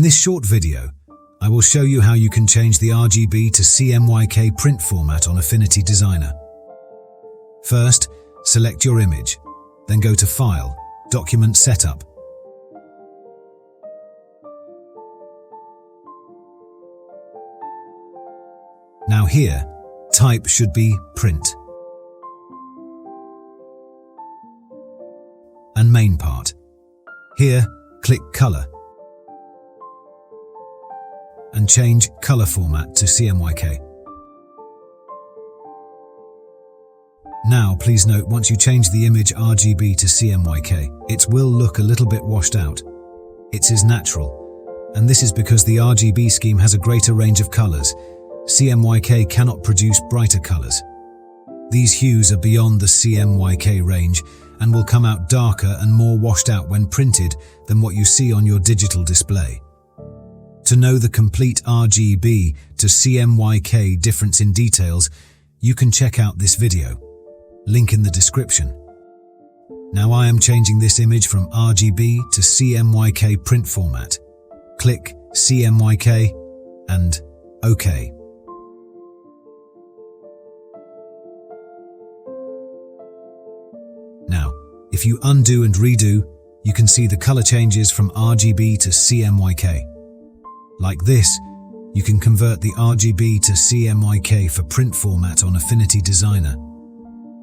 this short video, I will show you how you can change the RGB to CMYK print format on Affinity Designer. First, select your image, then go to File, Document Setup. Now here, type should be Print. And Main part. Here, click Color. And change color format to CMYK. Now, please note, once you change the image RGB to CMYK, it will look a little bit washed out. It is natural, and this is because the RGB scheme has a greater range of colors. CMYK cannot produce brighter colors. These hues are beyond the CMYK range and will come out darker and more washed out when printed than what you see on your digital display. To know the complete RGB to CMYK difference in details, you can check out this video. Link in the description. Now I am changing this image from RGB to CMYK print format. Click CMYK and OK. Now, if you undo and redo, you can see the color changes from RGB to CMYK. Like this, you can convert the RGB to CMYK for print format on Affinity Designer.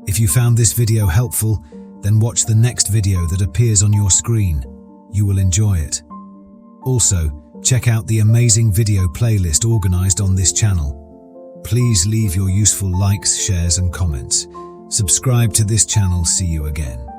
If you found this video helpful, then watch the next video that appears on your screen. You will enjoy it. Also, check out the amazing video playlist organized on this channel. Please leave your useful likes, shares, and comments. Subscribe to this channel. See you again.